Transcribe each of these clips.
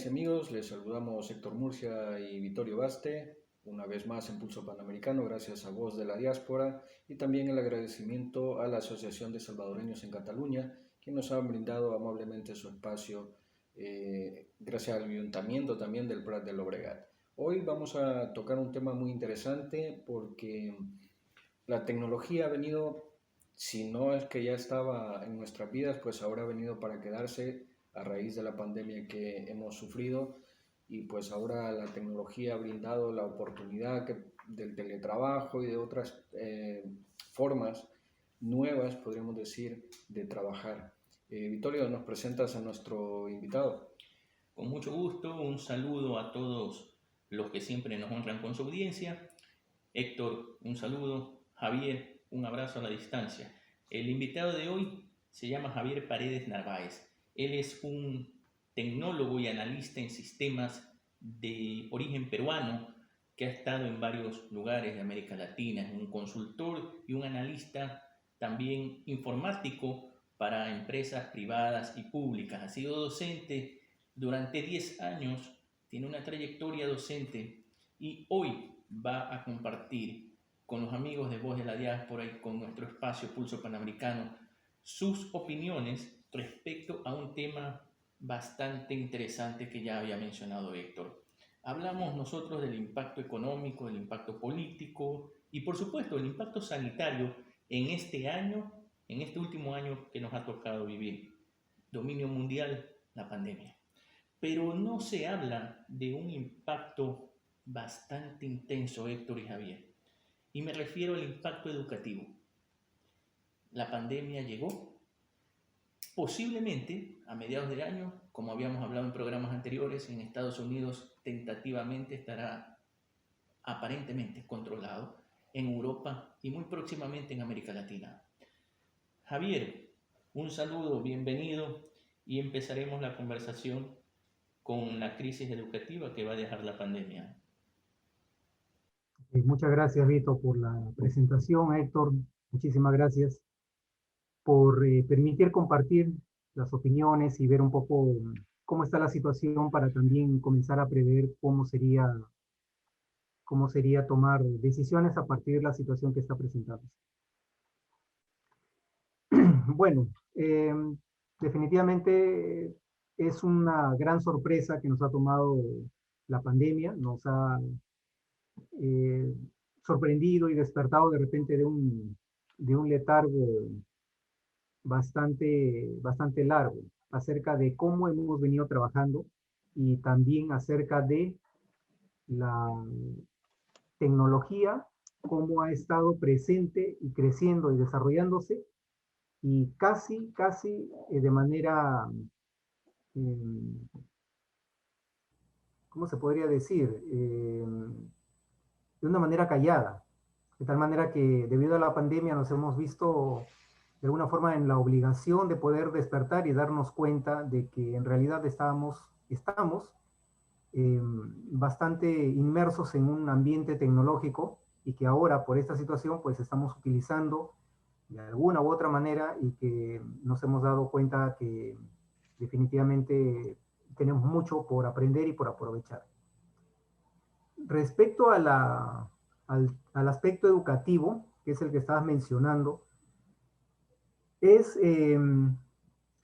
amigas y amigos, les saludamos Héctor Murcia y Vittorio Baste, una vez más en Pulso Panamericano, gracias a Voz de la Diáspora y también el agradecimiento a la Asociación de Salvadoreños en Cataluña, que nos han brindado amablemente su espacio, gracias al Ayuntamiento también del Prat de Llobregat. Hoy vamos a tocar un tema muy interesante porque la tecnología ha venido, si no es que ya estaba en nuestras vidas, pues ahora ha venido para quedarse a raíz de la pandemia que hemos sufrido, y pues ahora la tecnología ha brindado la oportunidad del teletrabajo y de otras formas nuevas, podríamos decir, de trabajar. Vittorio, ¿nos presentas a nuestro invitado? Con mucho gusto, un saludo a todos los que siempre nos honran con su audiencia. Héctor, un saludo. Javier, un abrazo a la distancia. El invitado de hoy se llama Javier Paredes Narváez. Él es un tecnólogo y analista en sistemas de origen peruano que ha estado en varios lugares de América Latina. Es un consultor y un analista también informático para empresas privadas y públicas. Ha sido docente durante 10 años, tiene una trayectoria docente y hoy va a compartir con los amigos de Voz de la Diáspora y con nuestro espacio Pulso Panamericano sus opiniones respecto a un tema bastante interesante que ya había mencionado Héctor. Hablamos nosotros del impacto económico, del impacto político y por supuesto del impacto sanitario en este año, en este último año que nos ha tocado vivir. Dominio mundial, la pandemia. Pero no se habla de un impacto bastante intenso, Héctor y Javier. Y me refiero al impacto educativo. La pandemia llegó posiblemente a mediados del año, como habíamos hablado en programas anteriores, en Estados Unidos tentativamente estará aparentemente controlado, en Europa y muy próximamente en América Latina. Javier, un saludo, bienvenido y empezaremos la conversación con la crisis educativa que va a dejar la pandemia. Muchas gracias, Vito, por la presentación. Héctor, muchísimas gracias por permitir compartir las opiniones y ver un poco cómo está la situación para también comenzar a prever cómo sería tomar decisiones a partir de la situación que está presentándose. Bueno, definitivamente es una gran sorpresa que nos ha tomado la pandemia, nos ha eh, sorprendido y despertado de repente de un letargo bastante largo acerca de cómo hemos venido trabajando y también acerca de la tecnología, cómo ha estado presente y creciendo y desarrollándose y casi de manera, ¿cómo se podría decir? De una manera callada, de tal manera que debido a la pandemia nos hemos visto de alguna forma en la obligación de poder despertar y darnos cuenta de que en realidad estamos bastante inmersos en un ambiente tecnológico y que ahora por esta situación pues estamos utilizando de alguna u otra manera y que nos hemos dado cuenta que definitivamente tenemos mucho por aprender y por aprovechar. Respecto a al aspecto educativo, que es el que estabas mencionando, es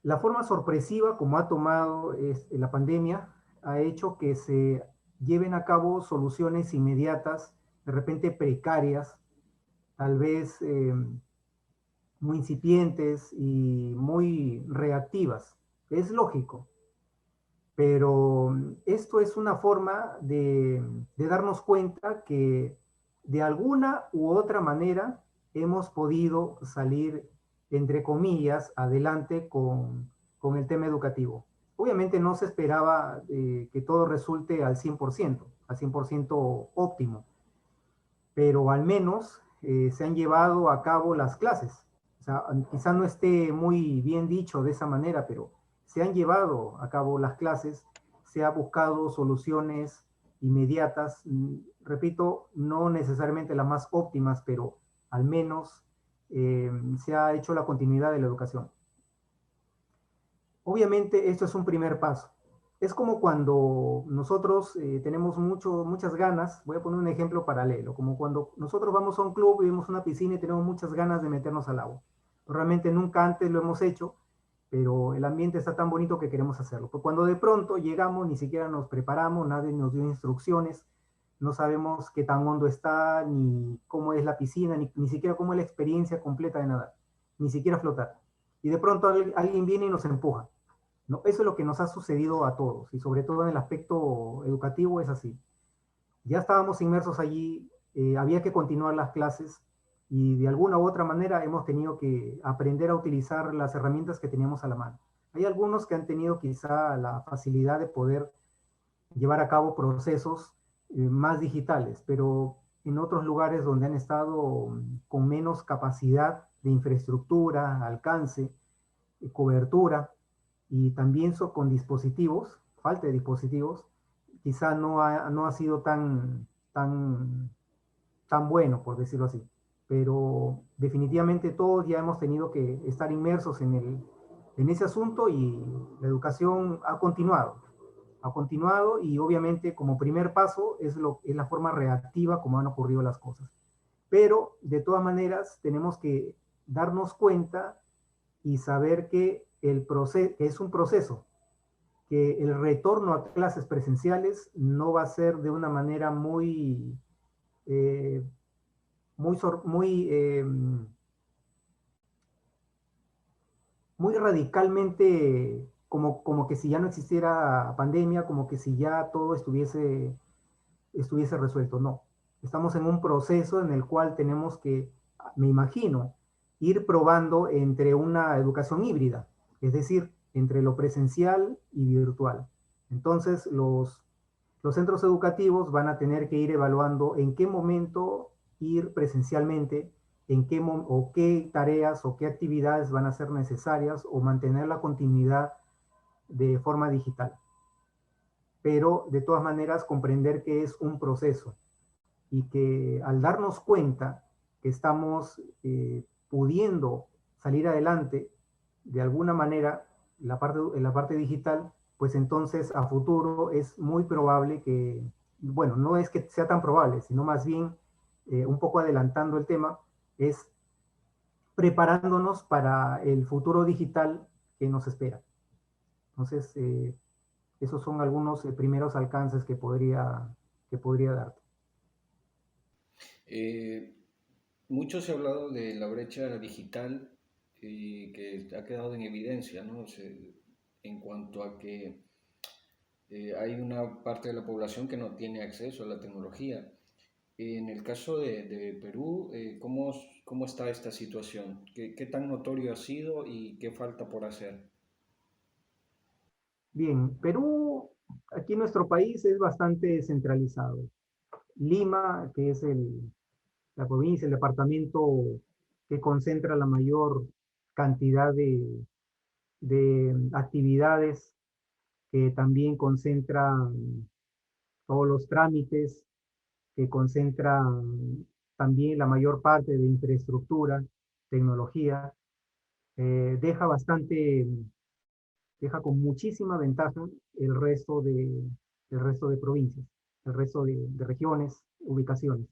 la forma sorpresiva como ha tomado la pandemia, ha hecho que se lleven a cabo soluciones inmediatas, de repente precarias, tal vez muy incipientes y muy reactivas. Es lógico, pero esto es una forma de darnos cuenta que de alguna u otra manera hemos podido salir, entre comillas, adelante con el tema educativo. Obviamente no se esperaba que todo resulte al 100% óptimo, pero al menos se han llevado a cabo las clases. O sea, quizá no esté muy bien dicho de esa manera, pero se han llevado a cabo las clases, se ha buscado soluciones inmediatas, repito, no necesariamente las más óptimas, pero al menos se ha hecho la continuidad de la educación. Obviamente esto es un primer paso. es como cuando nosotros tenemos muchas ganas, voy a poner un ejemplo paralelo, como cuando nosotros vamos a un club y vemos una piscina y tenemos muchas ganas de meternos al agua. Realmente nunca antes lo hemos hecho, pero el ambiente está tan bonito que queremos hacerlo. Pero cuando de pronto llegamos, ni siquiera nos preparamos, nadie nos dio instrucciones, no sabemos qué tan hondo está, ni cómo es la piscina, ni siquiera cómo es la experiencia completa de nadar, ni siquiera flotar. Y de pronto alguien viene y nos empuja. No, eso es lo que nos ha sucedido a todos, y sobre todo en el aspecto educativo es así. Ya estábamos inmersos allí, había que continuar las clases, y de alguna u otra manera hemos tenido que aprender a utilizar las herramientas que teníamos a la mano. Hay algunos que han tenido quizá la facilidad de poder llevar a cabo procesos más digitales, pero en otros lugares donde han estado con menos capacidad de infraestructura, alcance, cobertura, y también con dispositivos, falta de dispositivos, quizá no ha sido tan bueno, por decirlo así. Pero definitivamente todos ya hemos tenido que estar inmersos en ese asunto, y la educación ha continuado, y obviamente como primer paso es la forma reactiva como han ocurrido las cosas. Pero de todas maneras tenemos que darnos cuenta y saber que que es un proceso, que el retorno a clases presenciales no va a ser de una manera eh, muy, muy radicalmente, como que si ya no existiera pandemia, como que si ya todo estuviese resuelto. No, estamos en un proceso en el cual tenemos que, me imagino, ir probando entre una educación híbrida, es decir, entre lo presencial y virtual. Entonces, los centros educativos van a tener que ir evaluando en qué momento ir presencialmente, o qué tareas o qué actividades van a ser necesarias, o mantener la continuidad de forma digital. Pero de todas maneras comprender que es un proceso, y que al darnos cuenta que estamos pudiendo salir adelante de alguna manera en la parte digital, pues entonces a futuro es muy probable que, bueno, no es que sea tan probable, sino más bien, un poco adelantando el tema, es preparándonos para el futuro digital que nos espera. Entonces, esos son algunos primeros alcances que podría darte. Eh, Mucho se ha hablado de la brecha digital que ha quedado en evidencia, ¿no? En cuanto a que hay una parte de la población que no tiene acceso a la tecnología. En el caso de Perú, ¿cómo está esta situación? ¿Qué tan notorio ha sido y qué falta por hacer? Bien, Perú, aquí en nuestro país es bastante centralizado. Lima, que es la provincia, el departamento que concentra la mayor cantidad de actividades, que también concentra todos los trámites, que concentra también la mayor parte de infraestructura, tecnología, deja deja con muchísima ventaja el resto el resto de provincias, el resto de regiones, ubicaciones.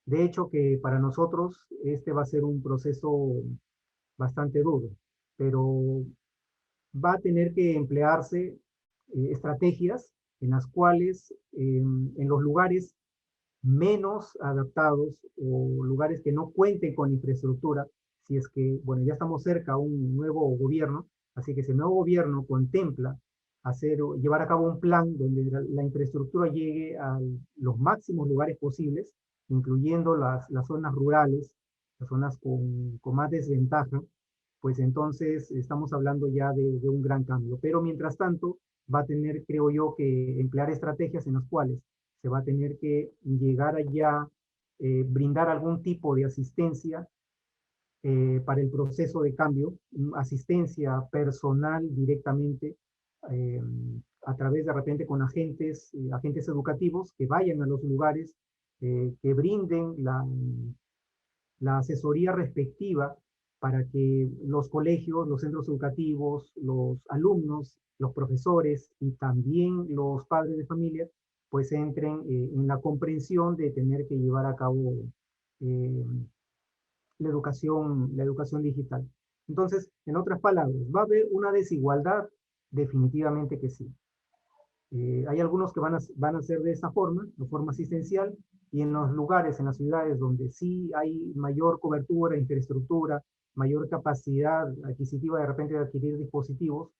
De hecho, que para nosotros este va a ser un proceso bastante duro, pero va a tener que emplearse estrategias en las cuales, en los lugares menos adaptados, o lugares que no cuenten con infraestructura, si es que, bueno, ya estamos cerca a un nuevo gobierno, así que si el nuevo gobierno contempla llevar a cabo un plan donde la infraestructura llegue a los máximos lugares posibles, incluyendo las zonas rurales, las zonas con más desventaja, pues entonces estamos hablando ya de un gran cambio. Pero mientras tanto, va a tener, creo yo, que emplear estrategias en las cuales se va a tener que llegar allá, brindar algún tipo de asistencia para el proceso de cambio, asistencia personal directamente, eh, a través de repente con agentes educativos que vayan a los lugares, que brinden la asesoría respectiva para que los colegios, los centros educativos, los alumnos, los profesores y también los padres de familia, pues entren en la comprensión de tener que llevar a cabo eh, la educación digital. Entonces, en otras palabras, ¿va a haber una desigualdad? Definitivamente que sí. Hay algunos que van a ser de esa forma, de forma asistencial, y en los lugares, en las ciudades donde sí hay mayor cobertura, infraestructura, mayor capacidad adquisitiva de repente de adquirir dispositivos,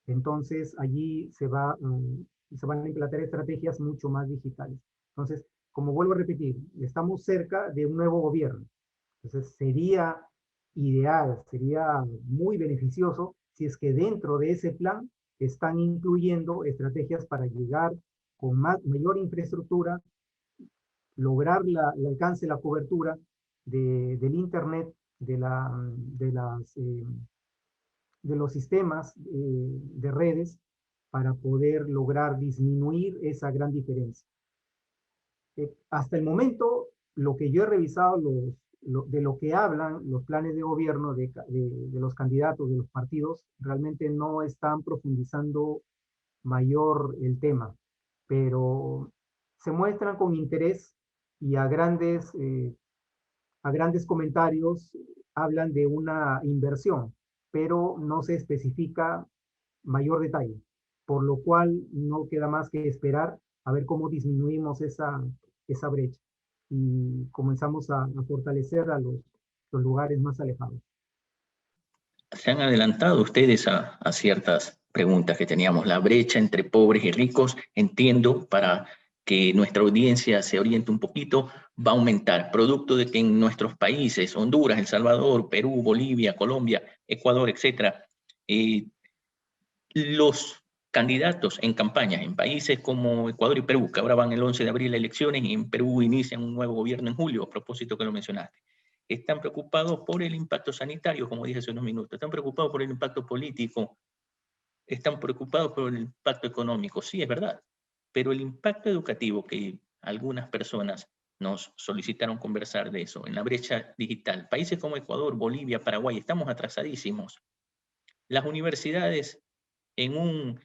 entonces allí se van a implantar estrategias mucho más digitales. Entonces, como vuelvo a repetir, estamos cerca de un nuevo gobierno. Entonces, sería ideal, sería muy beneficioso si es que dentro de ese plan están incluyendo estrategias para llegar con mayor infraestructura, lograr el alcance, la cobertura del Internet, de, la, de, las, de los sistemas de redes para poder lograr disminuir esa gran diferencia. Hasta el momento, lo que yo he revisado, de lo que hablan los planes de gobierno de los candidatos, de los partidos, realmente no están profundizando mayor el tema, pero se muestran con interés y a grandes comentarios hablan de una inversión, pero no se especifica mayor detalle, por lo cual no queda más que esperar a ver cómo disminuimos esa brecha y comenzamos a fortalecer a los lugares más alejados. Se han adelantado ustedes a ciertas preguntas que teníamos. La brecha entre pobres y ricos, entiendo, para que nuestra audiencia se oriente un poquito, va a aumentar, producto de que en nuestros países, Honduras, El Salvador, Perú, Bolivia, Colombia, Ecuador, etcétera, los candidatos en campaña en países como Ecuador y Perú, que ahora van el 11 de abril a elecciones y en Perú inician un nuevo gobierno en julio, a propósito que lo mencionaste, están preocupados por el impacto sanitario, como dije hace unos minutos, están preocupados por el impacto político, están preocupados por el impacto económico, sí, es verdad, pero el impacto educativo que algunas personas nos solicitaron conversar de eso, en la brecha digital, países como Ecuador, Bolivia, Paraguay, estamos atrasadísimos. Las universidades en un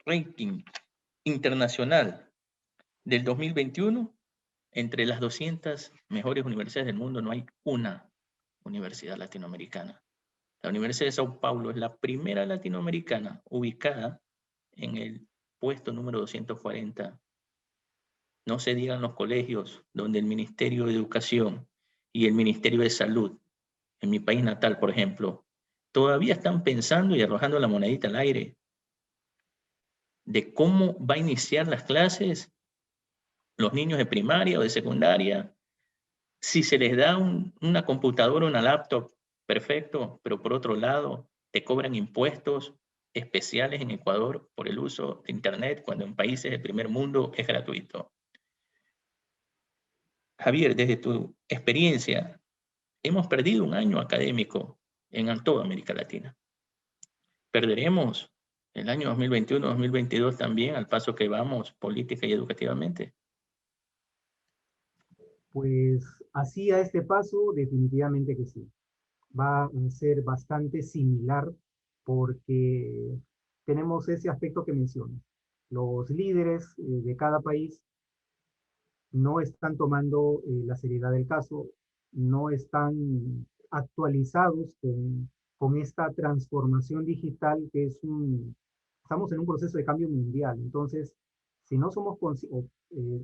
ranking internacional del 2021, entre las 200 mejores universidades del mundo no hay una universidad latinoamericana. La Universidad de Sao Paulo es la primera latinoamericana ubicada en el puesto número 240. No se digan los colegios donde el Ministerio de Educación y el Ministerio de Salud, en mi país natal, por ejemplo, todavía están pensando y arrojando la monedita al aire de cómo va a iniciar las clases los niños de primaria o de secundaria, si se les da una computadora o una laptop, perfecto, pero por otro lado, te cobran impuestos especiales en Ecuador por el uso de Internet, cuando en países del primer mundo es gratuito. Javier, desde tu experiencia, hemos perdido un año académico en toda América Latina. ¿Perderemos el año 2021-2022 también al paso que vamos política y educativamente? Pues así a este paso, definitivamente que sí. Va a ser bastante similar porque tenemos ese aspecto que mencionas. Los líderes de cada país no están tomando la seriedad del caso, no están actualizados con esta transformación digital que estamos en un proceso de cambio mundial. Entonces, si no somos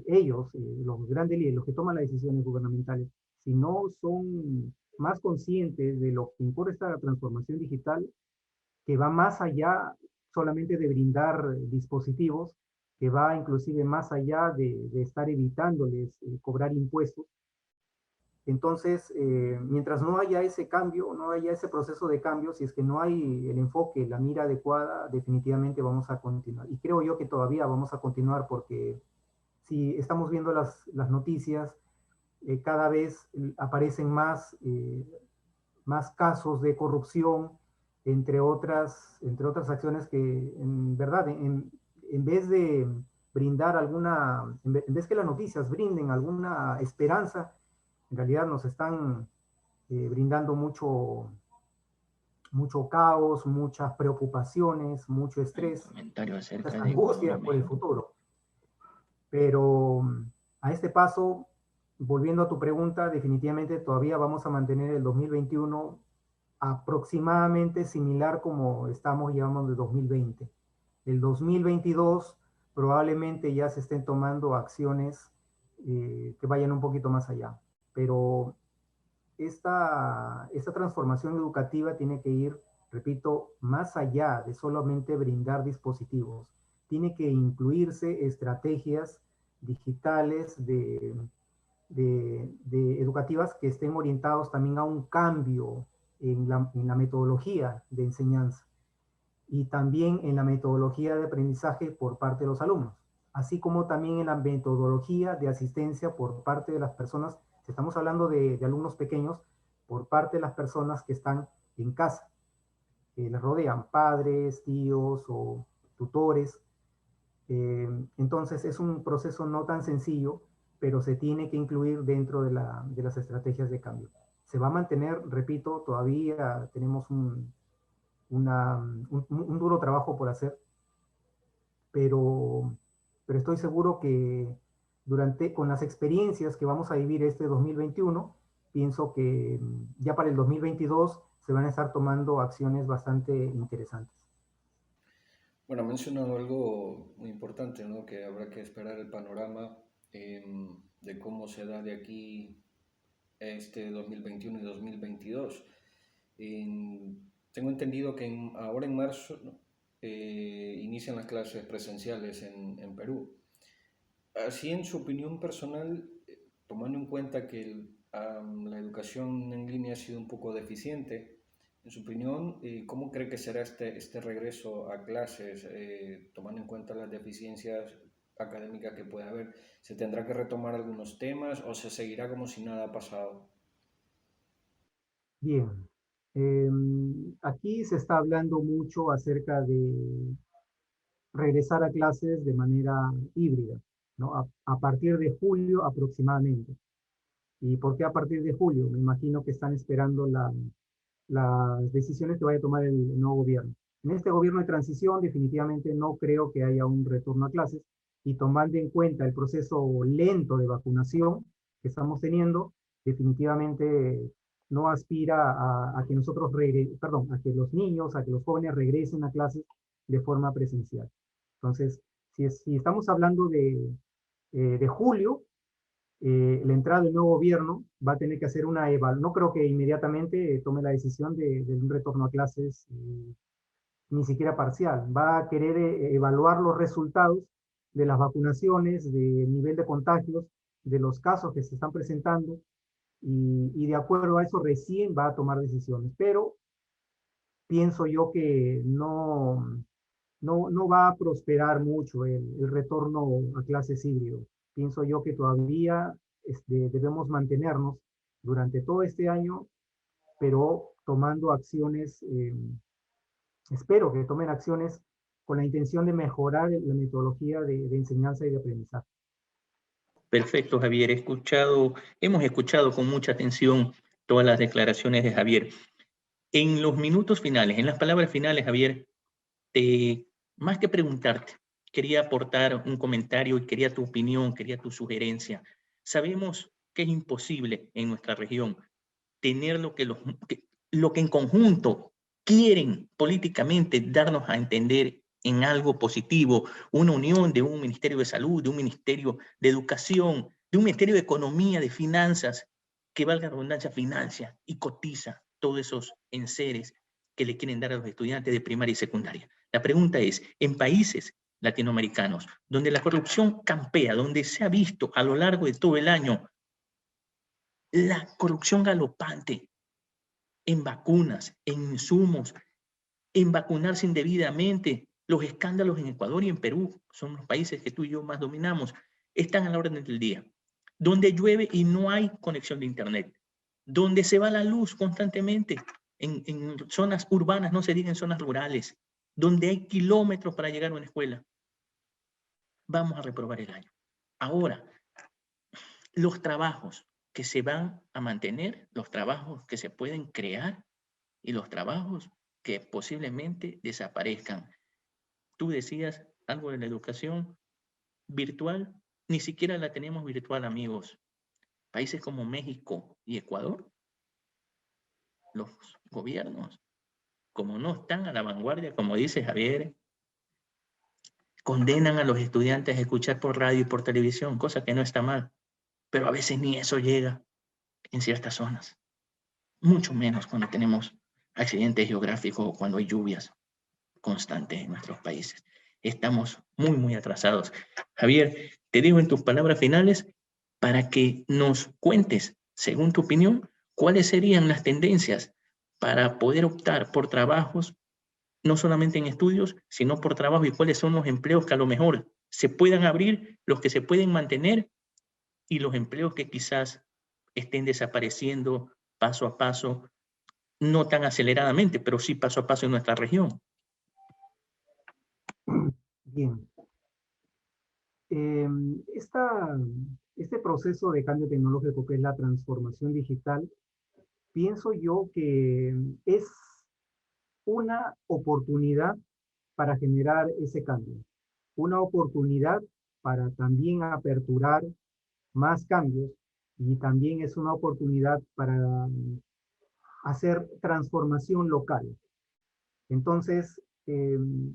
ellos, los grandes líderes, los que toman las decisiones gubernamentales, si no son más conscientes de lo que importa esta transformación digital, que va más allá solamente de brindar dispositivos, que va inclusive más allá de estar evitándoles cobrar impuestos. Entonces, mientras no haya ese cambio, no haya ese proceso de cambio, si es que no hay el enfoque, la mira adecuada, definitivamente vamos a continuar. Y creo yo que todavía vamos a continuar porque si estamos viendo las noticias, cada vez aparecen más casos de corrupción, entre otras acciones que en verdad, en vez de brindar en vez que las noticias brinden alguna esperanza, en realidad nos están brindando mucho caos, muchas preocupaciones, mucho estrés, Comentario muchas acerca de angustias por el futuro. Pero a este paso, volviendo a tu pregunta, definitivamente todavía vamos a mantener el 2021 aproximadamente similar como estamos llevando de 2020. El 2022 probablemente ya se estén tomando acciones que vayan un poquito más allá. Pero esta transformación educativa tiene que ir, repito, más allá de solamente brindar dispositivos. Tiene que incluirse estrategias digitales de educativas que estén orientados también a un cambio en la metodología de enseñanza y también en la metodología de aprendizaje por parte de los alumnos, así como también en la metodología de asistencia por parte de las personas, si estamos hablando de alumnos pequeños, por parte de las personas que están en casa, que les rodean padres, tíos o tutores. Entonces es un proceso no tan sencillo, pero se tiene que incluir dentro de las estrategias de cambio. Se va a mantener, repito, todavía tenemos un duro trabajo por hacer, pero, pero estoy seguro que con las experiencias que vamos a vivir este 2021, pienso que ya para el 2022 se van a estar tomando acciones bastante interesantes. Bueno, ha mencionado algo muy importante, ¿no? Que habrá que esperar el panorama de cómo se da de aquí este 2021 y 2022. Tengo entendido que ahora en marzo, ¿no? Inician las clases presenciales en Perú. Así, en su opinión personal, tomando en cuenta que la educación en línea ha sido un poco deficiente, en su opinión, ¿cómo cree que será este regreso a clases, tomando en cuenta las deficiencias académicas que puede haber? ¿Se tendrá que retomar algunos temas o se seguirá como si nada ha pasado? Bien, aquí se está hablando mucho acerca de regresar a clases de manera híbrida, ¿no? A partir de julio aproximadamente. ¿Y por qué a partir de julio? Me imagino que están esperando las decisiones que vaya a tomar el nuevo gobierno. En este gobierno de transición definitivamente no creo que haya un retorno a clases y tomando en cuenta el proceso lento de vacunación que estamos teniendo, definitivamente no aspira a que nosotros, perdón, a que los niños, a que los jóvenes regresen a clases de forma presencial. Entonces, si estamos hablando de julio, la entrada del nuevo gobierno va a tener que hacer una evaluación. No creo que inmediatamente tome la decisión de un retorno a clases, ni siquiera parcial. Va a querer evaluar los resultados de las vacunaciones, del nivel de contagios, de los casos que se están presentando, y de acuerdo a eso recién va a tomar decisiones. Pero pienso yo que no va a prosperar mucho el retorno a clases híbrido. Pienso yo que todavía debemos mantenernos durante todo este año, pero tomando acciones, espero que tomen acciones con la intención de mejorar la metodología de enseñanza y de aprendizaje. Perfecto, Javier. Hemos escuchado con mucha atención todas las declaraciones de Javier. En los minutos finales, en las palabras finales, Javier, más que preguntarte, quería aportar un comentario y quería tu opinión, quería tu sugerencia. Sabemos que es imposible en nuestra región tener lo que en conjunto quieren políticamente darnos a entender en algo positivo, una unión de un Ministerio de Salud, de un Ministerio de Educación, de un Ministerio de Economía, de Finanzas, que valga la redundancia, financia y cotiza todos esos enseres que le quieren dar a los estudiantes de primaria y secundaria. La pregunta es, en países latinoamericanos, donde la corrupción campea, donde se ha visto a lo largo de todo el año la corrupción galopante en vacunas, en insumos, en vacunarse indebidamente, los escándalos en Ecuador y en Perú, son los países que tú y yo más dominamos, están a la orden del día. Donde llueve y no hay conexión de internet, donde se va la luz constantemente, en zonas urbanas, no se diga en zonas rurales, donde hay kilómetros para llegar a una escuela. Vamos a reprobar el año. Ahora, los trabajos. que se van a mantener, los trabajos que se pueden crear y los trabajos que posiblemente desaparezcan. Tú decías algo de la educación virtual, ni siquiera la tenemos virtual, amigos. Países como México y Ecuador, los gobiernos, como no están a la vanguardia, como dice Javier, condenan a los estudiantes a escuchar por radio y por televisión, cosa que no está mal, pero a veces ni eso llega en ciertas zonas, mucho menos cuando tenemos accidentes geográficos o cuando hay lluvias constantes en nuestros países. Estamos muy, muy atrasados. Javier, te digo en tus palabras finales para que nos cuentes, según tu opinión, cuáles serían las tendencias para poder optar por trabajos, no solamente en estudios, sino por trabajo, y cuáles son los empleos que a lo mejor se puedan abrir, los que se pueden mantener y los empleos que quizás estén desapareciendo paso a paso, no tan aceleradamente, pero sí paso a paso en nuestra región. Bien. Este proceso de cambio tecnológico que es la transformación digital, pienso yo que es una oportunidad para generar ese cambio, una oportunidad para también aperturar más cambios y también es una oportunidad para hacer transformación local. Entonces,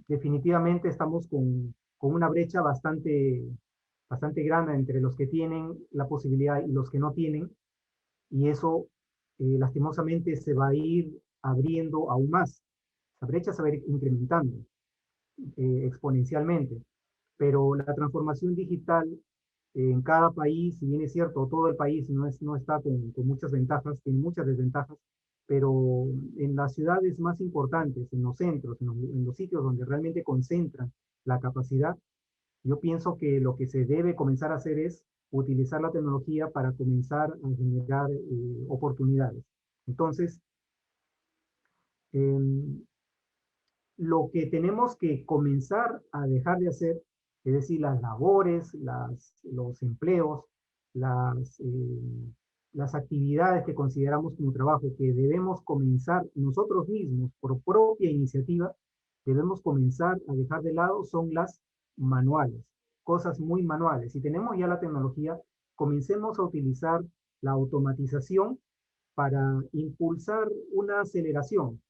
definitivamente estamos con una brecha bastante grande entre los que tienen la posibilidad y los que no tienen, y eso lastimosamente se va a ir abriendo aún más. La brecha se va a ir incrementando exponencialmente, pero la transformación digital en cada país, si bien es cierto, todo el país no está con muchas ventajas, tiene muchas desventajas, pero en las ciudades más importantes, en los centros, en los sitios donde realmente concentran la capacidad, yo pienso que lo que se debe comenzar a hacer es utilizar la tecnología para comenzar a generar oportunidades. Entonces, eh, lo que tenemos que comenzar a dejar de hacer, es decir, las labores, los empleos, las, eh, las actividades que consideramos como trabajo, que debemos comenzar nosotros mismos por propia iniciativa, debemos comenzar a dejar de lado son las manuales, cosas muy manuales. Si tenemos ya la tecnología, comencemos a utilizar la automatización para impulsar una aceleración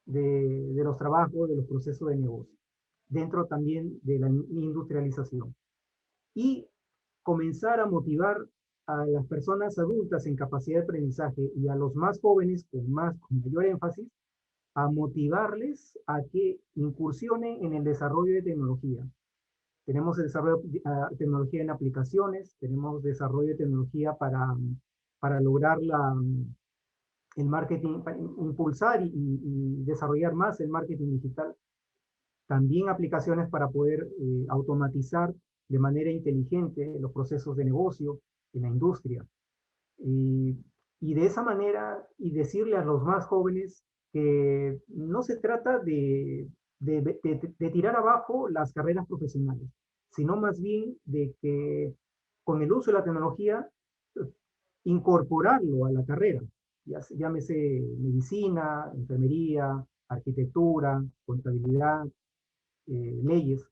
de los trabajos, de los procesos de negocio, dentro también de la industrialización. Y comenzar a motivar a las personas adultas en capacidad de aprendizaje y a los más jóvenes con mayor énfasis, a motivarles a que incursionen en el desarrollo de tecnología. Tenemos el desarrollo de tecnología en aplicaciones, tenemos desarrollo de tecnología para lograr el marketing, para impulsar y desarrollar más el marketing digital. También aplicaciones para poder automatizar de manera inteligente los procesos de negocio en la industria. Y de esa manera, y decirle a los más jóvenes que no se trata de tirar abajo las carreras profesionales, sino más bien de que con el uso de la tecnología, incorporarlo a la carrera, llámese medicina, enfermería, arquitectura, contabilidad, leyes,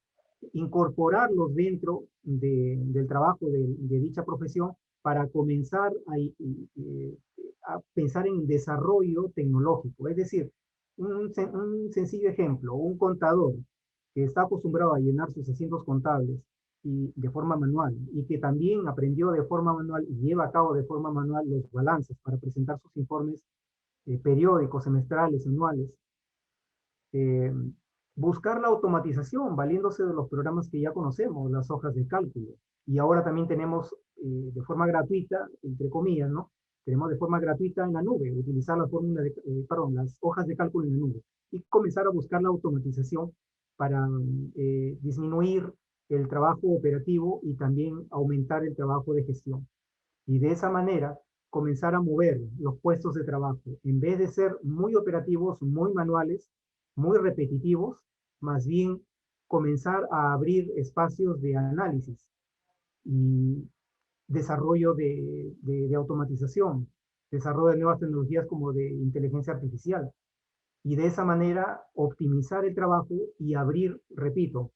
incorporarlos dentro del trabajo de dicha profesión para comenzar a pensar en desarrollo tecnológico. Es decir, un sencillo ejemplo, un contador que está acostumbrado a llenar sus asientos contables y de forma manual, y que también aprendió de forma manual y lleva a cabo de forma manual los balances para presentar sus informes periódicos, semestrales, anuales, eh, buscar la automatización valiéndose de los programas que ya conocemos, las hojas de cálculo. Y ahora también tenemos de forma gratuita, entre comillas, ¿no? Tenemos de forma gratuita en la nube, utilizar las hojas de cálculo en la nube y comenzar a buscar la automatización para disminuir el trabajo operativo y también aumentar el trabajo de gestión. Y de esa manera comenzar a mover los puestos de trabajo, en vez de ser muy operativos, muy manuales, muy repetitivos, más bien comenzar a abrir espacios de análisis y desarrollo de automatización, desarrollo de nuevas tecnologías como de inteligencia artificial. Y de esa manera optimizar el trabajo y abrir, repito,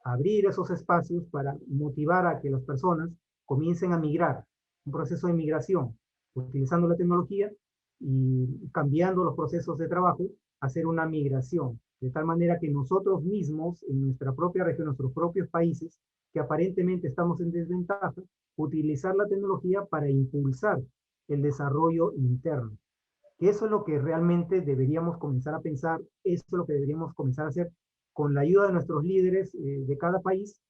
abrir esos espacios para motivar a que las personas comiencen a migrar, un proceso de migración, utilizando la tecnología y cambiando los procesos de trabajo, hacer una migración, de tal manera que nosotros mismos, en nuestra propia región, nuestros propios países, que aparentemente estamos en desventaja, utilizar la tecnología para impulsar el desarrollo interno. Que eso es lo que realmente deberíamos comenzar a pensar, eso es lo que deberíamos comenzar a hacer con la ayuda de nuestros líderes de cada país,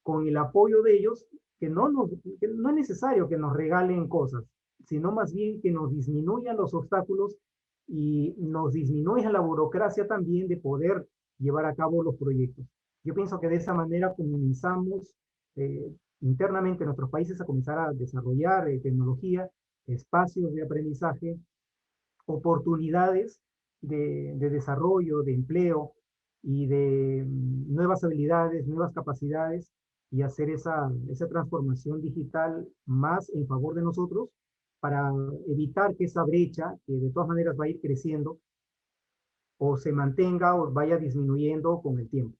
con el apoyo de ellos, que no es necesario que nos regalen cosas, sino más bien que nos disminuyan los obstáculos y nos disminuya la burocracia también de poder llevar a cabo los proyectos. Yo pienso que de esa manera comenzamos internamente en nuestros países a comenzar a desarrollar tecnología, espacios de aprendizaje, oportunidades de desarrollo, de empleo y de nuevas habilidades, nuevas capacidades y hacer esa transformación digital más en favor de nosotros para evitar que esa brecha, que de todas maneras va a ir creciendo, o se mantenga o vaya disminuyendo con el tiempo.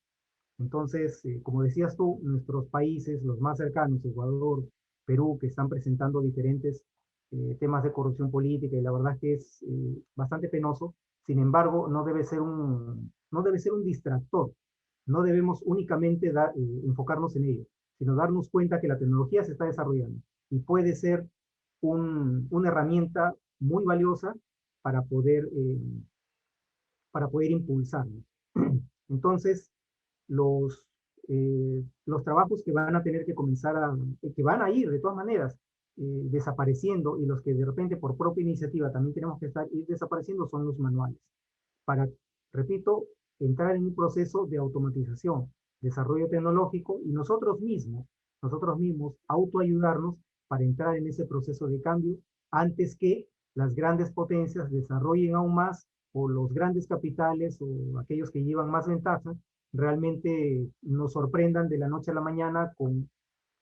Entonces, como decías tú, nuestros países, los más cercanos, Ecuador, Perú, que están presentando diferentes temas de corrupción política, y la verdad es que es bastante penoso. Sin embargo, no debe ser un distractor. No debemos únicamente enfocarnos en ello, sino darnos cuenta que la tecnología se está desarrollando y puede ser una herramienta muy valiosa para poder impulsarnos. Entonces, los trabajos que van a tener que comenzar que van a ir de todas maneras desapareciendo, y los que de repente por propia iniciativa también tenemos que ir desapareciendo, son los manuales. Para, repito, entrar en un proceso de automatización, desarrollo tecnológico, y nosotros mismos autoayudarnos para entrar en ese proceso de cambio antes que las grandes potencias desarrollen aún más, o los grandes capitales o aquellos que llevan más ventaja realmente nos sorprendan de la noche a la mañana con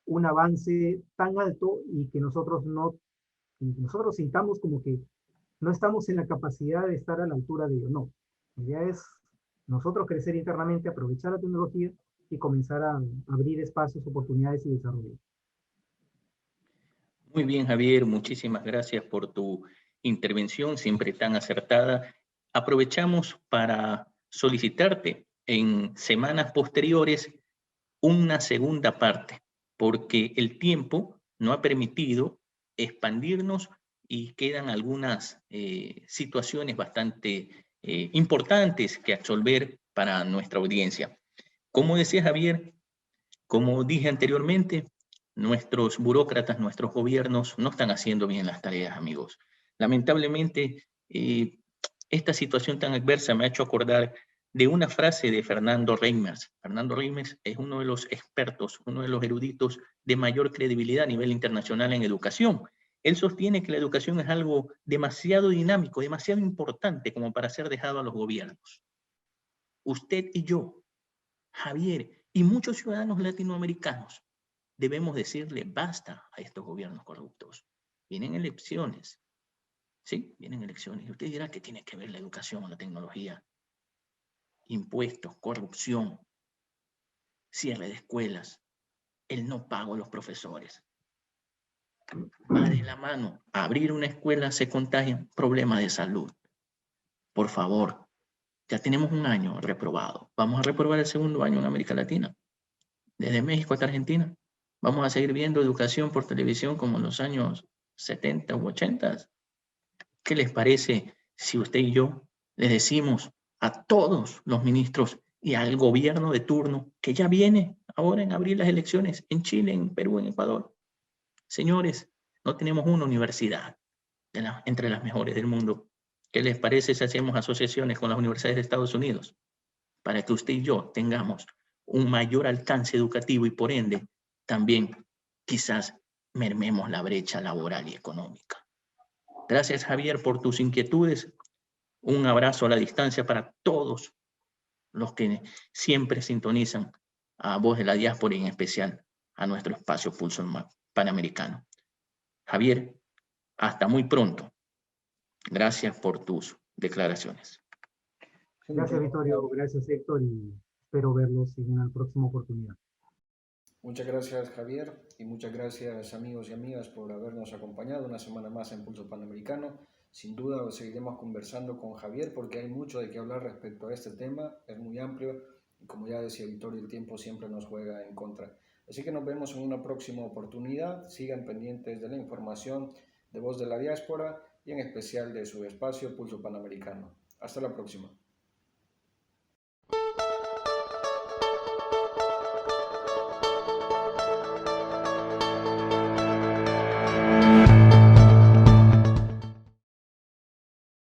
un avance tan alto y que nosotros sintamos como que no estamos en la capacidad de estar a la altura de ello. No, la idea es nosotros crecer internamente, aprovechar la tecnología y comenzar a abrir espacios, oportunidades y desarrollo. Muy bien, Javier, muchísimas gracias por tu intervención, siempre tan acertada. Aprovechamos para solicitarte en semanas posteriores una segunda parte, porque el tiempo no ha permitido expandirnos y quedan algunas situaciones bastante importantes que absolver para nuestra audiencia. Como decía Javier, como dije anteriormente, nuestros burócratas, nuestros gobiernos no están haciendo bien las tareas, amigos. Lamentablemente, esta situación tan adversa me ha hecho acordar de una frase de Fernando Reimers. Fernando Reimers es uno de los expertos, uno de los eruditos de mayor credibilidad a nivel internacional en educación. Él sostiene que la educación es algo demasiado dinámico, demasiado importante como para ser dejado a los gobiernos. Usted y yo, Javier, y muchos ciudadanos latinoamericanos debemos decirle basta a estos gobiernos corruptos. Vienen elecciones, ¿sí? Vienen elecciones. Y usted dirá que tiene que ver la educación o la tecnología. Impuestos, corrupción, cierre de escuelas, el no pago a los profesores. Va de la mano. Abrir una escuela se contagian problemas de salud. Por favor, ya tenemos un año reprobado. Vamos a reprobar el segundo año en América Latina. Desde México hasta Argentina. Vamos a seguir viendo educación por televisión como en los años 70 u 80. ¿Qué les parece si usted y yo les decimos a todos los ministros y al gobierno de turno que ya viene ahora en abril las elecciones en Chile, en Perú, en Ecuador? Señores, no tenemos una universidad entre las mejores del mundo. ¿Qué les parece si hacemos asociaciones con las universidades de Estados Unidos para que usted y yo tengamos un mayor alcance educativo y por ende también quizás mermemos la brecha laboral y económica? Gracias, Javier, por tus inquietudes. Un abrazo a la distancia para todos los que siempre sintonizan a Voz de la Diáspora y en especial a nuestro espacio Pulso Panamericano. Javier, hasta muy pronto. Gracias por tus declaraciones. Gracias, Vittorio. Gracias, Héctor. Y espero verlos en una próxima oportunidad. Muchas gracias, Javier, y muchas gracias, amigos y amigas, por habernos acompañado una semana más en Pulso Panamericano. Sin duda seguiremos conversando con Javier porque hay mucho de qué hablar respecto a este tema, es muy amplio y como ya decía Vittorio, el tiempo siempre nos juega en contra. Así que nos vemos en una próxima oportunidad. Sigan pendientes de la información de Voz de la Diáspora y en especial de su espacio Pulso Panamericano. Hasta la próxima.